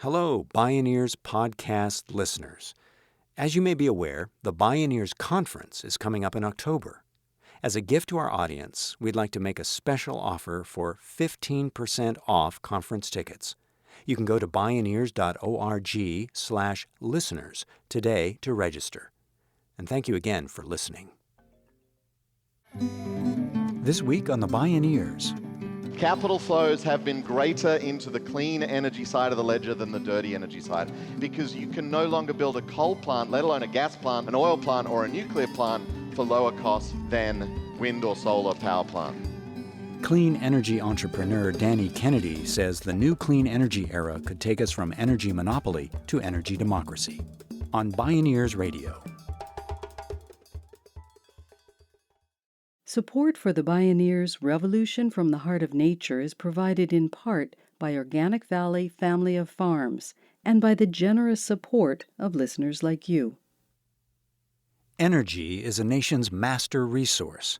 Hello, Bioneers podcast listeners. As you may be aware, the Bioneers Conference is coming up in October. As a gift to our audience, we'd like to make a special offer for 15% off conference tickets. You can go to bioneers.org/listeners today to register. And thank you again for listening. This week on the Bioneers. Capital flows have been greater into the clean energy side of the ledger than the dirty energy side, because you can no longer build a coal plant, let alone a gas plant, an oil plant, or a nuclear plant for lower costs than wind or solar power plant. Clean energy entrepreneur Danny Kennedy says the new clean energy era could take us from energy monopoly to energy democracy. On Bioneers Radio. Support for the Bioneers Revolution from the Heart of Nature is provided in part by Organic Valley Family of Farms and by the generous support of listeners like you. Energy is a nation's master resource.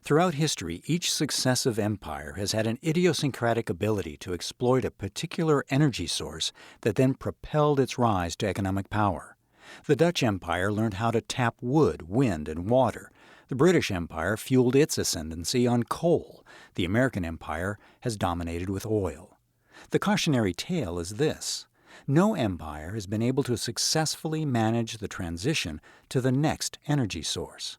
Throughout history, each successive empire has had an idiosyncratic ability to exploit a particular energy source that then propelled its rise to economic power. The Dutch Empire learned how to tap wood, wind, and water. The British Empire fueled its ascendancy on coal. The American Empire has dominated with oil. The cautionary tale is this: no empire has been able to successfully manage the transition to the next energy source.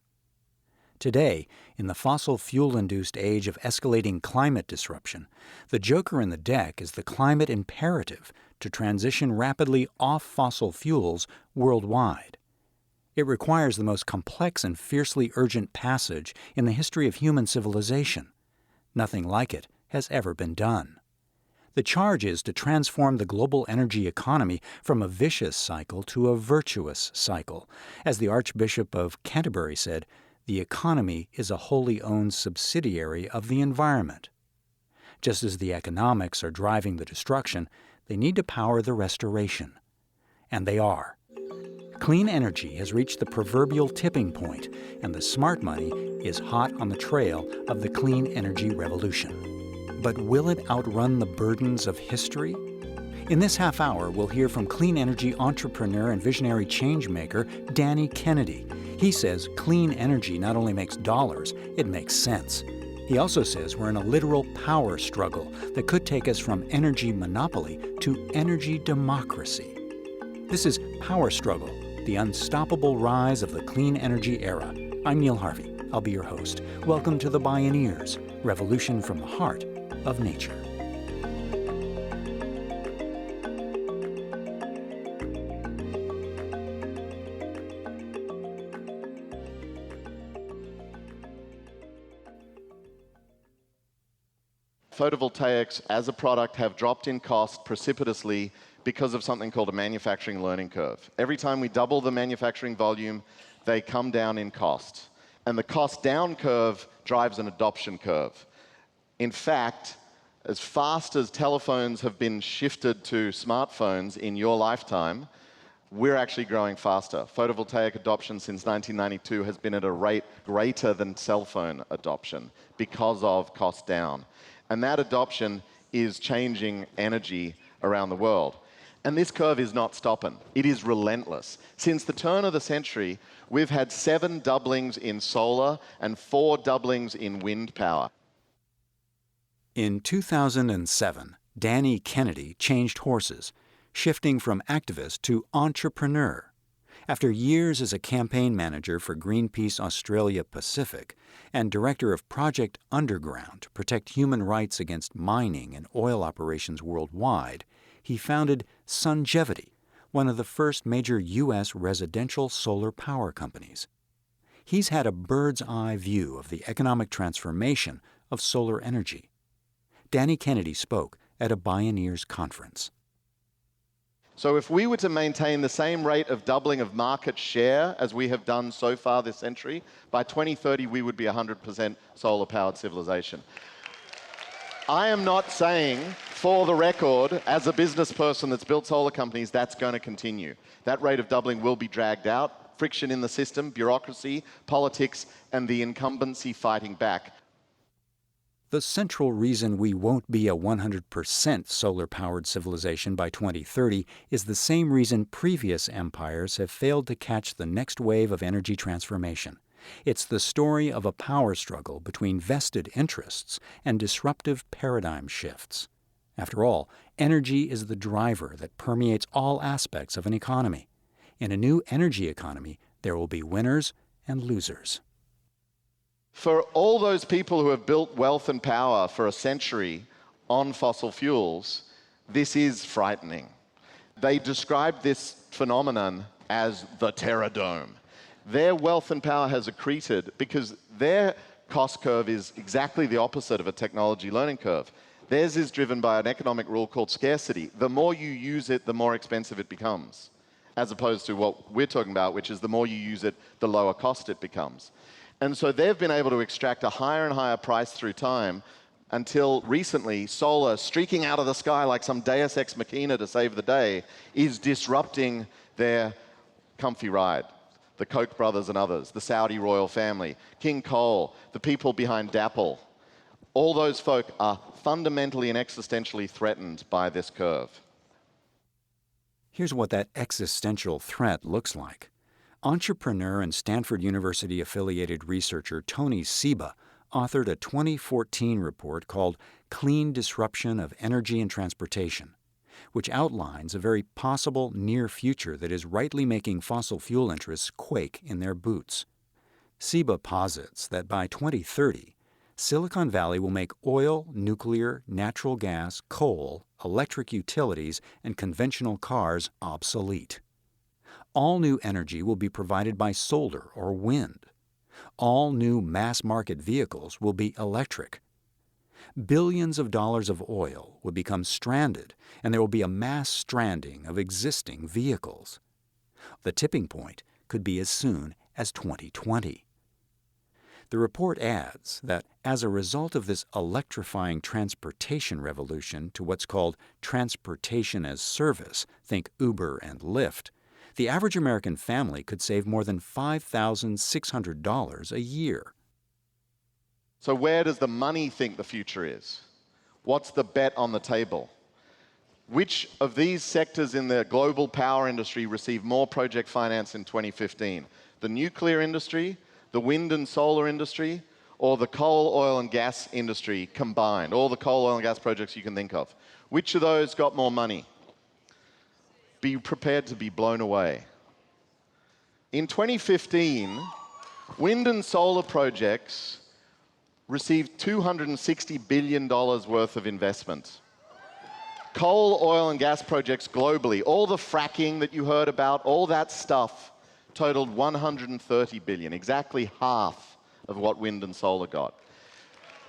Today, in the fossil fuel-induced age of escalating climate disruption, the joker in the deck is the climate imperative to transition rapidly off fossil fuels worldwide. It requires the most complex and fiercely urgent passage in the history of human civilization. Nothing like it has ever been done. The charge is to transform the global energy economy from a vicious cycle to a virtuous cycle. As the Archbishop of Canterbury said, the economy is a wholly owned subsidiary of the environment. Just as the economics are driving the destruction, they need to power the restoration. And they are. Clean energy has reached the proverbial tipping point, and the smart money is hot on the trail of the clean energy revolution. But will it outrun the burdens of history? In this half hour, we'll hear from clean energy entrepreneur and visionary changemaker Danny Kennedy. He says clean energy not only makes dollars, it makes sense. He also says we're in a literal power struggle that could take us from energy monopoly to energy democracy. This is Power Struggle, the unstoppable rise of the clean energy era. I'm Neil Harvey. I'll be your host. Welcome to the Bioneers, Revolution from the Heart of Nature. Photovoltaics as a product have dropped in cost precipitously because of something called a manufacturing learning curve. Every time we double the manufacturing volume, they come down in cost. And the cost down curve drives an adoption curve. In fact, as fast as telephones have been shifted to smartphones in your lifetime, we're actually growing faster. Photovoltaic adoption since 1992 has been at a rate greater than cell phone adoption because of cost down. And that adoption is changing energy around the world. And this curve is not stopping. It is relentless. Since the turn of the century, we've had 7 doublings in solar and 4 doublings in wind power. In 2007, Danny Kennedy changed horses, shifting from activist to entrepreneur. After years as a campaign manager for Greenpeace Australia Pacific and director of Project Underground to protect human rights against mining and oil operations worldwide, he founded Sungevity, one of the first major U.S. residential solar power companies. He's had a bird's-eye view of the economic transformation of solar energy. Danny Kennedy spoke at a Bioneers conference. So if we were to maintain the same rate of doubling of market share as we have done so far this century, by 2030 we would be 100% solar-powered civilization. I am not saying, for the record, as a business person that's built solar companies, that's going to continue. That rate of doubling will be dragged out. Friction in the system, bureaucracy, politics, and the incumbency fighting back. The central reason we won't be a 100% solar-powered civilization by 2030 is the same reason previous empires have failed to catch the next wave of energy transformation. It's the story of a power struggle between vested interests and disruptive paradigm shifts. After all, energy is the driver that permeates all aspects of an economy. In a new energy economy, there will be winners and losers. For all those people who have built wealth and power for a century on fossil fuels, this is frightening. They describe this phenomenon as the Terror Dome. Their wealth and power has accreted because their cost curve is exactly the opposite of a technology learning curve. Theirs is driven by an economic rule called scarcity. The more you use it, the more expensive it becomes, as opposed to what we're talking about, which is the more you use it, the lower cost it becomes. And so they've been able to extract a higher and higher price through time until recently, solar streaking out of the sky like some deus ex machina to save the day is disrupting their comfy ride. The Koch brothers and others, the Saudi royal family, King Coal, the people behind DAPL, all those folk are fundamentally and existentially threatened by this curve. Here's what that existential threat looks like. Entrepreneur and Stanford University-affiliated researcher Tony Seba authored a 2014 report called Clean Disruption of Energy and Transportation, which outlines a very possible near future that is rightly making fossil fuel interests quake in their boots. Seba posits that by 2030, Silicon Valley will make oil, nuclear, natural gas, coal, electric utilities, and conventional cars obsolete. All new energy will be provided by solar or wind. All new mass-market vehicles will be electric. Billions of dollars of oil will become stranded, and there will be a mass stranding of existing vehicles. The tipping point could be as soon as 2020. The report adds that as a result of this electrifying transportation revolution to what's called transportation as service, think Uber and Lyft, the average American family could save more than $5,600 a year. So where does the money think the future is? What's the bet on the table? Which of these sectors in the global power industry received more project finance in 2015? The nuclear industry, the wind and solar industry, or the coal, oil, and gas industry combined? All the coal, oil, and gas projects you can think of. Which of those got more money? Be prepared to be blown away. In 2015, wind and solar projects received $260 billion worth of investment. Coal, oil, and gas projects globally, all the fracking that you heard about, all that stuff totaled $130 billion, exactly half of what wind and solar got.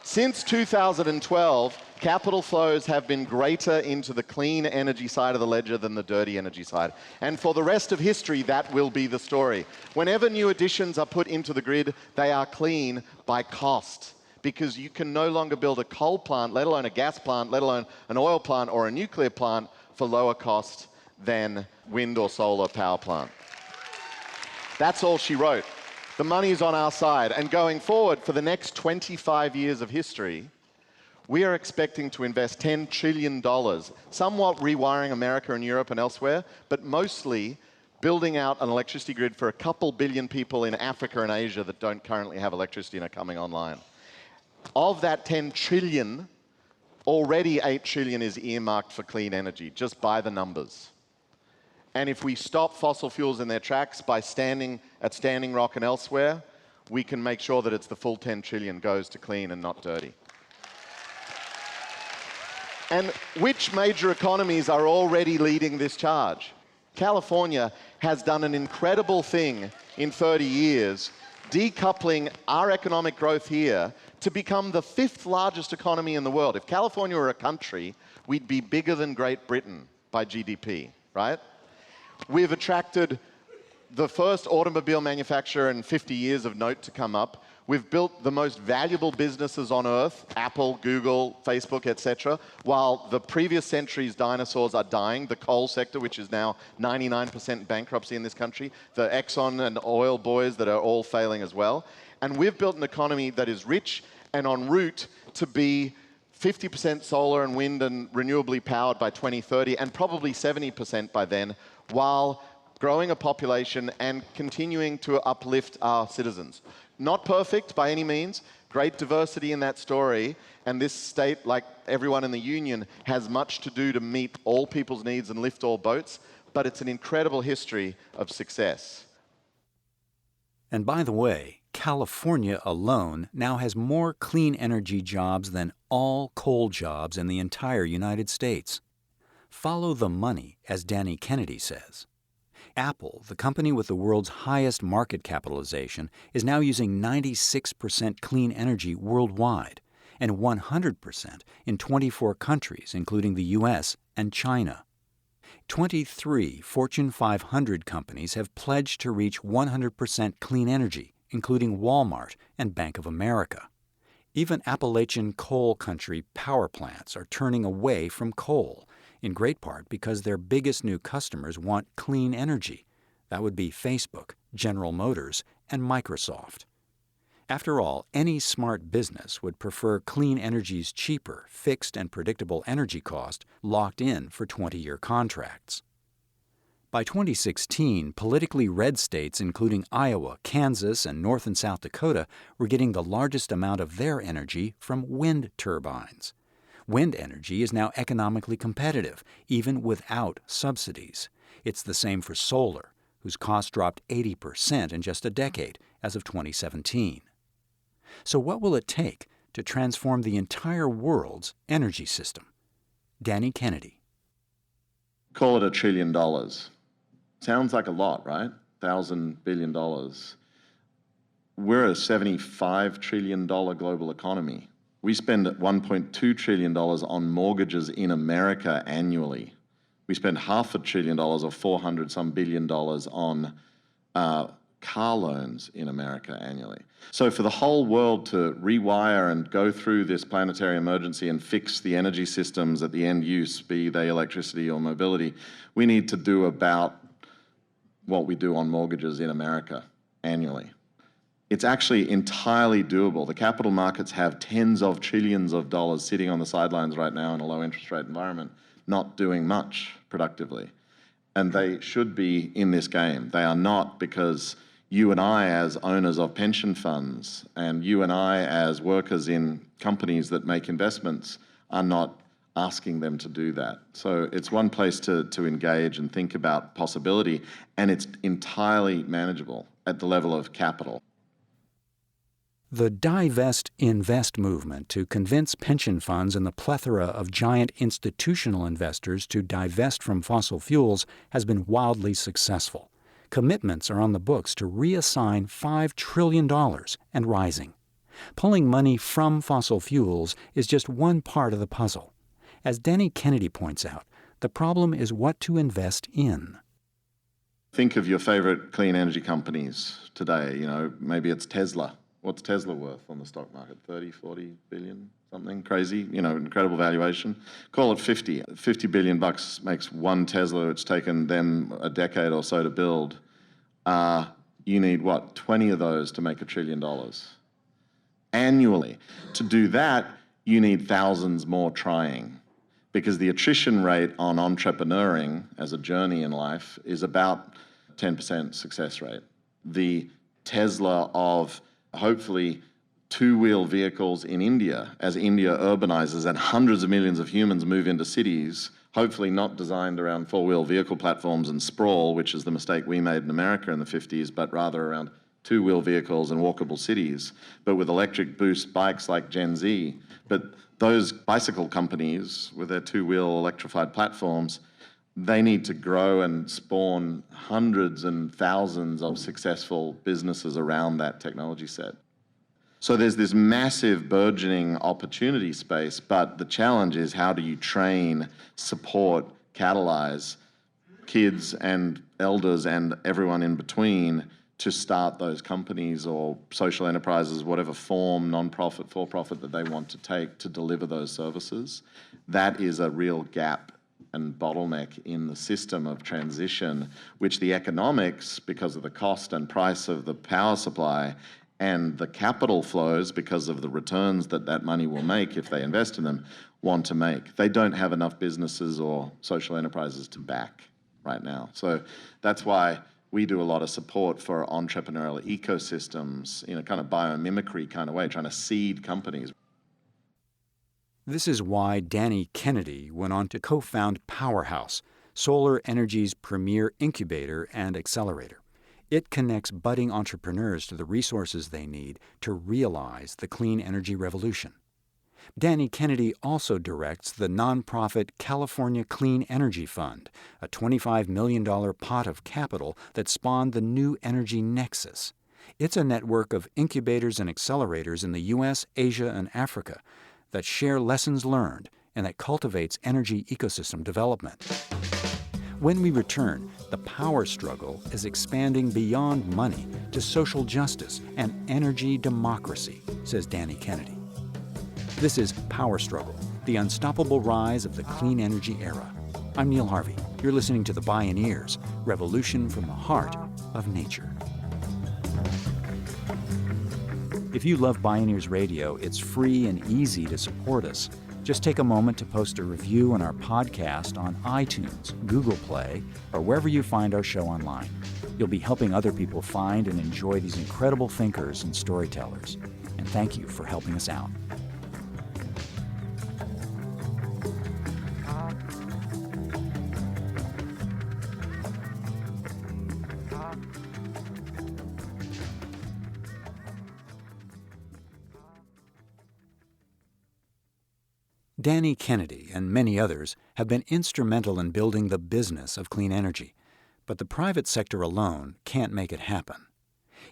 Since 2012, capital flows have been greater into the clean energy side of the ledger than the dirty energy side. And for the rest of history, that will be the story. Whenever new additions are put into the grid, they are clean by cost, because you can no longer build a coal plant, let alone a gas plant, let alone an oil plant or a nuclear plant for lower cost than wind or solar power plant. That's all she wrote. The money's on our side. And going forward, for the next 25 years of history, we are expecting to invest $10 trillion, somewhat rewiring America and Europe and elsewhere, but mostly building out an electricity grid for a couple billion people in Africa and Asia that don't currently have electricity and are coming online. Of that 10 trillion, already 8 trillion is earmarked for clean energy, just by the numbers. And if we stop fossil fuels in their tracks by standing at Standing Rock and elsewhere, we can make sure that it's the full 10 trillion goes to clean and not dirty. And which major economies are already leading this charge? California has done an incredible thing in 30 years, decoupling our economic growth here to become the 5th largest economy in the world. If California were a country, we'd be bigger than Great Britain by GDP, right? We've attracted the first automobile manufacturer in 50 years of note to come up. We've built the most valuable businesses on Earth, Apple, Google, Facebook, etc., while the previous century's dinosaurs are dying, the coal sector, which is now 99% bankruptcy in this country, the Exxon and oil boys that are all failing as well. And we've built an economy that is rich and en route to be 50% solar and wind and renewably powered by 2030, and probably 70% by then, while growing a population and continuing to uplift our citizens. Not perfect by any means, great diversity in that story, and this state, like everyone in the union, has much to do to meet all people's needs and lift all boats, but it's an incredible history of success. And by the way, California alone now has more clean energy jobs than all coal jobs in the entire United States. Follow the money, as Danny Kennedy says. Apple, the company with the world's highest market capitalization, is now using 96% clean energy worldwide and 100% in 24 countries, including the U.S. and China. 23 Fortune 500 companies have pledged to reach 100% clean energy, including Walmart and Bank of America. Even Appalachian coal country power plants are turning away from coal, in great part because their biggest new customers want clean energy. That would be Facebook, General Motors, and Microsoft. After all, any smart business would prefer clean energy's cheaper, fixed and predictable energy cost locked in for 20-year contracts. By 2016, politically red states including Iowa, Kansas, and North and South Dakota were getting the largest amount of their energy from wind turbines. Wind energy is now economically competitive, even without subsidies. It's the same for solar, whose cost dropped 80% in just a decade, as of 2017. So what will it take to transform the entire world's energy system? Danny Kennedy. Call it $1 trillion. Sounds like a lot, right? $1,000 billion. We're a $75 trillion global economy. We spend $1.2 trillion on mortgages in America annually. We spend $500 billion or 400 some billion dollars on car loans in America annually. So for the whole world to rewire and go through this planetary emergency and fix the energy systems at the end use, be they electricity or mobility, we need to do about what we do on mortgages in America annually. It's actually entirely doable. The capital markets have tens of trillions of dollars sitting on the sidelines right now in a low interest rate environment, not doing much productively. And they should be in this game. They are not, because you and I as owners of pension funds and you and I as workers in companies that make investments are not asking them to do that. So it's one place to engage and think about possibility, and it's entirely manageable at the level of capital. The divest-invest movement to convince pension funds and the plethora of giant institutional investors to divest from fossil fuels has been wildly successful. Commitments are on the books to reassign $5 trillion and rising. Pulling money from fossil fuels is just one part of the puzzle. As Danny Kennedy points out, the problem is what to invest in. Think of your favorite clean energy companies today. You know, maybe it's Tesla. What's Tesla worth on the stock market? 30, 40 billion, something crazy, you know, incredible valuation. Call it 50. 50 billion bucks makes one Tesla. It's taken them a decade or so to build. You need, what, 20 of those to make $1 trillion annually. To do that, you need thousands more trying, because the attrition rate on entrepreneuring as a journey in life is about 10% success rate. The Tesla of hopefully two-wheel vehicles in India, as India urbanizes and hundreds of millions of humans move into cities, hopefully not designed around four-wheel vehicle platforms and sprawl, which is the mistake we made in America in the 50s, but rather around two-wheel vehicles and walkable cities, but with electric boost bikes like Gen Z. But those bicycle companies with their two-wheel electrified platforms, they need to grow and spawn hundreds and thousands of successful businesses around that technology set. So there's this massive burgeoning opportunity space, but the challenge is, how do you train, support, catalyze kids and elders and everyone in between to start those companies or social enterprises, whatever form, non-profit, for-profit, that they want to take to deliver those services. That is a real gap and bottleneck in the system of transition, which the economics, because of the cost and price of the power supply, And the capital flows, because of the returns that that money will make if they invest in them, want to make. They don't have enough businesses or social enterprises to back right now. So that's why we do a lot of support for entrepreneurial ecosystems in a kind of biomimicry kind of way, trying to seed companies. This is why Danny Kennedy went on to co-found Powerhouse, solar energy's premier incubator and accelerator. It connects budding entrepreneurs to the resources they need to realize the clean energy revolution. Danny Kennedy also directs the nonprofit California Clean Energy Fund, a $25 million pot of capital that spawned the New Energy Nexus. It's a network of incubators and accelerators in the U.S., Asia, and Africa that share lessons learned and that cultivates energy ecosystem development. When we return, the power struggle is expanding beyond money to social justice and energy democracy, says Danny Kennedy. This is Power Struggle, the unstoppable rise of the clean energy era. I'm Neil Harvey. You're listening to the Bioneers, Revolution from the Heart of Nature. If you love Bioneers Radio, it's free and easy to support us. Just take a moment to post a review on our podcast on iTunes, Google Play, or wherever you find our show online. You'll be helping other people find and enjoy these incredible thinkers and storytellers. And thank you for helping us out. Danny Kennedy and many others have been instrumental in building the business of clean energy, but the private sector alone can't make it happen.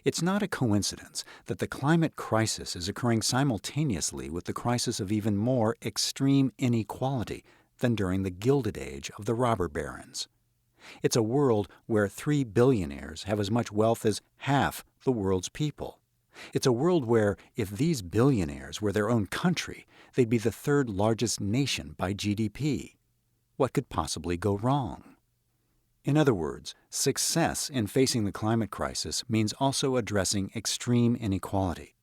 It's not a coincidence that the climate crisis is occurring simultaneously with the crisis of even more extreme inequality than during the Gilded Age of the robber barons. It's a world where 3 billionaires have as much wealth as half the world's people. It's a world where, if these billionaires were their own country, they'd be the third largest nation by GDP. What could possibly go wrong? In other words, success in facing the climate crisis means also addressing extreme inequality.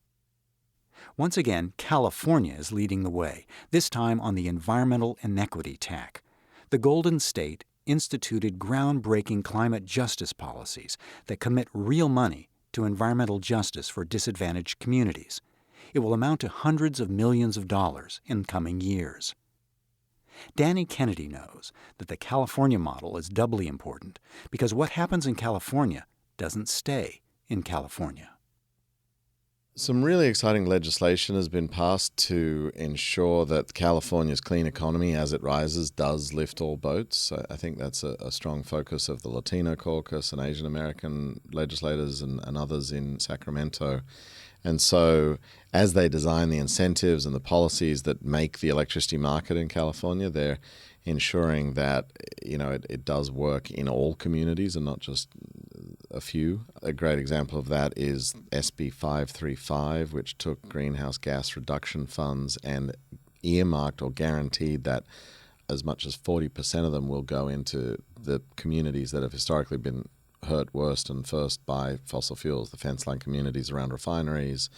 Once again, California is leading the way, this time on the environmental inequity tack. The Golden State instituted groundbreaking climate justice policies that commit real money to environmental justice for disadvantaged communities. It will amount to hundreds of millions of dollars in coming years. Danny Kennedy knows that the California model is doubly important because what happens in California doesn't stay in California. Some really exciting legislation has been passed to ensure that California's clean economy, as it rises, does lift all boats. I think that's a strong focus of the Latino caucus and Asian American legislators and others in Sacramento. And so as they design the incentives and the policies that make the electricity market in California, they're ensuring that it does work in all communities and not just a few. A great example of that is SB 535, which took greenhouse gas reduction funds and earmarked or guaranteed that as much as 40% of them will go into the communities that have historically been hurt worst and first by fossil fuels, the fence-line communities around refineries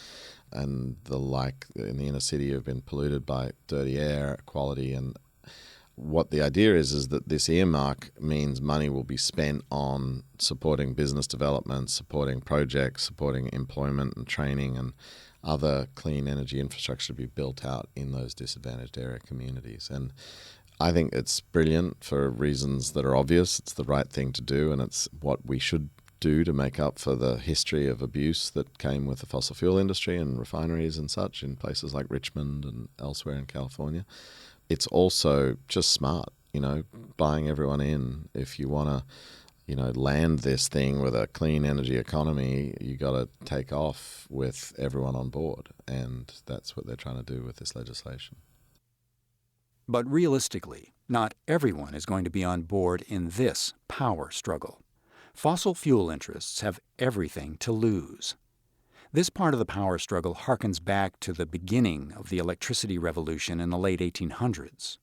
and the like in the inner city have been polluted by dirty air quality. And what the idea is that this earmark means money will be spent on supporting business development, supporting projects, supporting employment and training and other clean energy infrastructure to be built out in those disadvantaged area communities. And I think it's brilliant for reasons that are obvious. It's the right thing to do, and it's what we should do to make up for the history of abuse that came with the fossil fuel industry and refineries and such in places like Richmond and elsewhere in California. It's also just smart, buying everyone in. If you want to, land this thing with a clean energy economy, you got to take off with everyone on board, and that's what they're trying to do with this legislation. But realistically, not everyone is going to be on board in this power struggle. Fossil fuel interests have everything to lose. This part of the power struggle harkens back to the beginning of the electricity revolution in the late 1800s.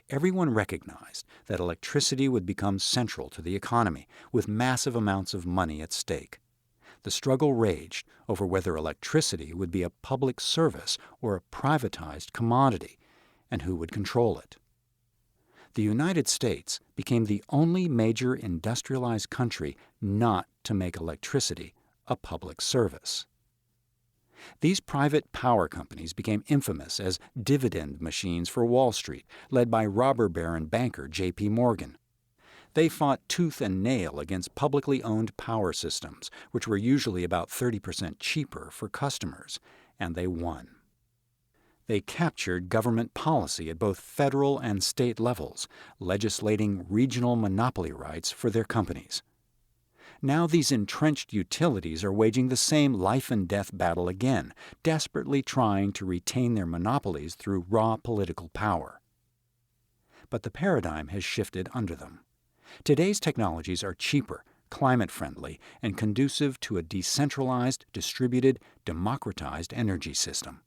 Everyone recognized that electricity would become central to the economy, with massive amounts of money at stake. The the struggle raged over whether electricity would be a public service or a privatized commodity, and who would control it. The United States became the only major industrialized country not to make electricity a public service. These private power companies became infamous as dividend machines for Wall Street, led by robber baron banker J.P. Morgan. They fought tooth and nail against publicly owned power systems, which were usually about 30% cheaper for customers, and they won. They captured government policy at both federal and state levels, legislating regional monopoly rights for their companies. Now these entrenched utilities are waging the same life-and-death battle again, desperately trying to retain their monopolies through raw political power. But the paradigm has shifted under them. Today's technologies are cheaper, climate-friendly, and conducive to a decentralized, distributed, democratized energy system.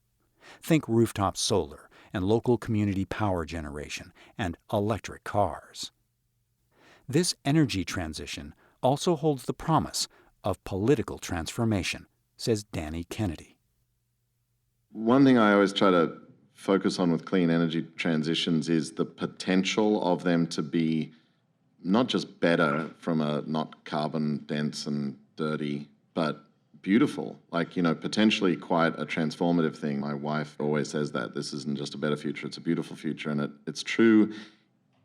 Think rooftop solar and local community power generation and electric cars. This energy transition also holds the promise of political transformation, says Danny Kennedy. One thing I always try to focus on with clean energy transitions is the potential of them to be not just better from a not carbon dense and dirty, but beautiful, like, potentially quite a transformative thing. My wife always says that this isn't just a better future, it's a beautiful future. And it's true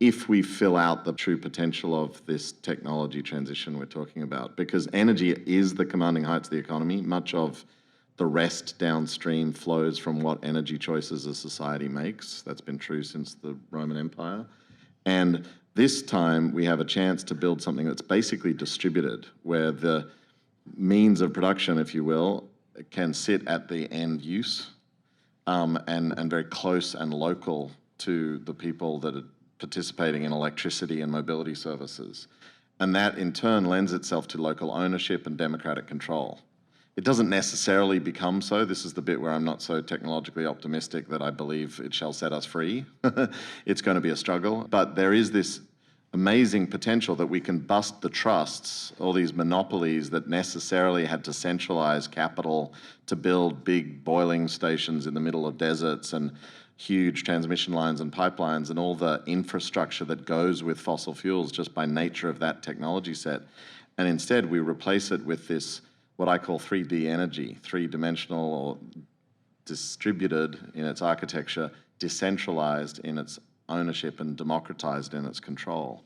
if we fill out the true potential of this technology transition we're talking about, because energy is the commanding heights of the economy. Much of the rest downstream flows from what energy choices a society makes. That's been true since the Roman Empire. And this time we have a chance to build something that's basically distributed, where the means of production, if you will, can sit at the end use and very close and local to the people that are participating in electricity and mobility services. And that in turn lends itself to local ownership and democratic control. It doesn't necessarily become so. This is the bit where I'm not so technologically optimistic that I believe it shall set us free. It's going to be a struggle. But there is this amazing potential that we can bust the trusts, all these monopolies that necessarily had to centralize capital to build big boiling stations in the middle of deserts and huge transmission lines and pipelines and all the infrastructure that goes with fossil fuels just by nature of that technology set. And instead we replace it with this, what I call 3D energy, three-dimensional or distributed in its architecture, decentralized in its ownership and democratized in its control.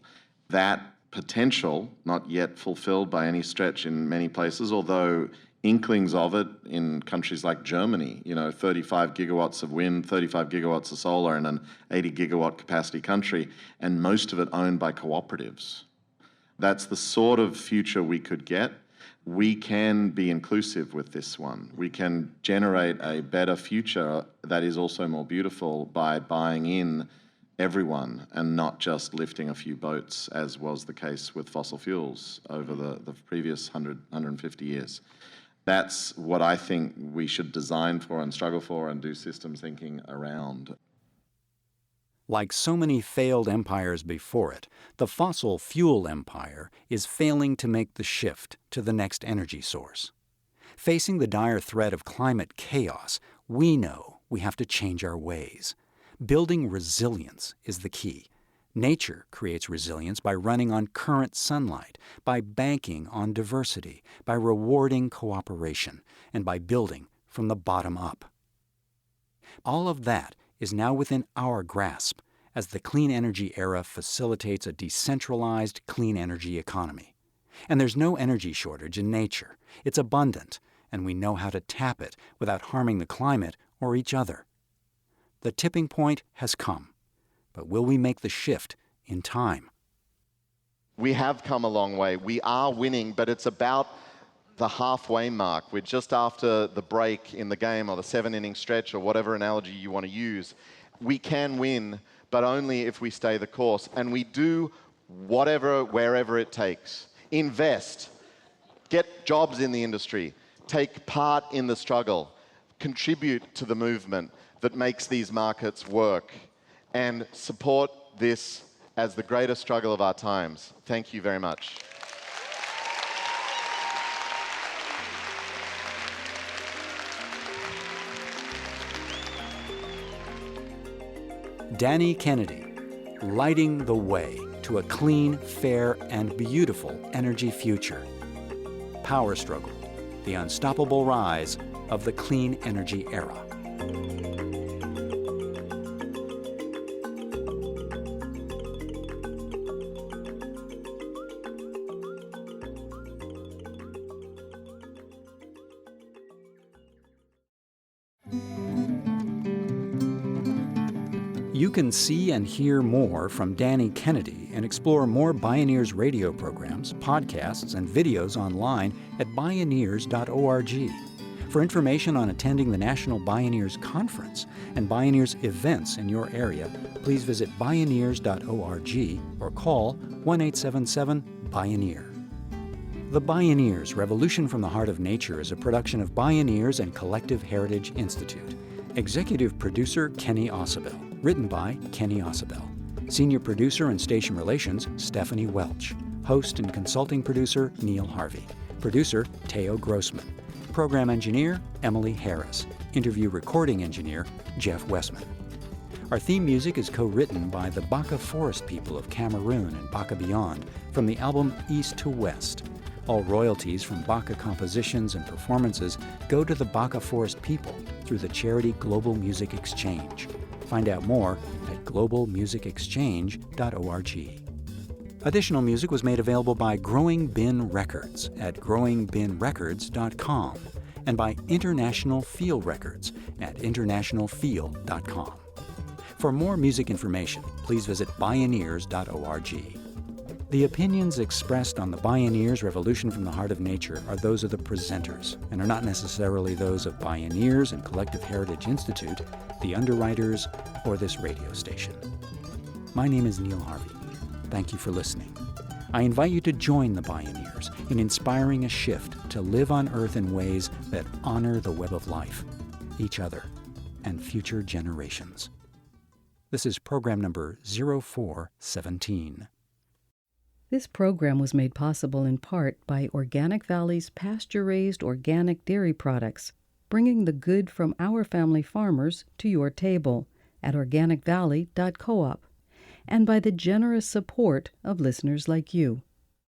That potential, not yet fulfilled by any stretch in many places, although inklings of it in countries like Germany, 35 gigawatts of wind, 35 gigawatts of solar in an 80 gigawatt capacity country, and most of it owned by cooperatives. That's the sort of future we could get. We can be inclusive with this one. We can generate a better future that is also more beautiful by buying in everyone and not just lifting a few boats, as was the case with fossil fuels over the previous 150 years. That's what I think we should design for and struggle for and do systems thinking around. Like so many failed empires before it, the fossil fuel empire is failing to make the shift to the next energy source. Facing the dire threat of climate chaos, we know we have to change our ways. Building resilience is the key. Nature creates resilience by running on current sunlight, by banking on diversity, by rewarding cooperation, and by building from the bottom up. All of that is now within our grasp as the clean energy era facilitates a decentralized clean energy economy. And there's no energy shortage in nature. It's abundant, and we know how to tap it without harming the climate or each other. The tipping point has come, but will we make the shift in time? We have come a long way. We are winning, but it's about the halfway mark. We're just after the break in the game, or the 7-inning stretch, or whatever analogy you want to use. We can win, but only if we stay the course. And we do whatever, wherever it takes. Invest. Get jobs in the industry. Take part in the struggle. Contribute to the movement that makes these markets work. And support this as the greatest struggle of our times. Thank you very much. Danny Kennedy, lighting the way to a clean, fair, and beautiful energy future. Power Struggle, the unstoppable rise of the clean energy era. You can see and hear more from Danny Kennedy and explore more Bioneers radio programs, podcasts, and videos online at bioneers.org. For information on attending the National Bioneers Conference and Bioneers events in your area, please visit bioneers.org or call 1-877-BIONEER. The Bioneers, Revolution from the Heart of Nature is a production of Bioneers and Collective Heritage Institute. Executive producer Kenny Ausubel. Written by Kenny Ausubel. Senior producer and station relations Stephanie Welch. Host and consulting producer Neil Harvey. Producer Teo Grossman. Program engineer Emily Harris. Interview recording engineer Jeff Westman. Our theme music is co-written by the Baka Forest people of Cameroon and Baka Beyond from the album East to West. All royalties from Baka compositions and performances go to the Baka Forest people through the charity Global Music Exchange. Find out more at globalmusicexchange.org. Additional music was made available by Growing Bin Records at growingbinrecords.com and by International Feel Records at internationalfeel.com. For more music information, please visit bioneers.org. The opinions expressed on the Bioneers Revolution from the Heart of Nature are those of the presenters and are not necessarily those of Bioneers and Collective Heritage Institute, the underwriters, or this radio station. My name is Neil Harvey. Thank you for listening. I invite you to join the Bioneers in inspiring a shift to live on Earth in ways that honor the web of life, each other, and future generations. This is program number 0417. This program was made possible in part by Organic Valley's pasture-raised organic dairy products, bringing the good from our family farmers to your table at organicvalley.coop, and by the generous support of listeners like you.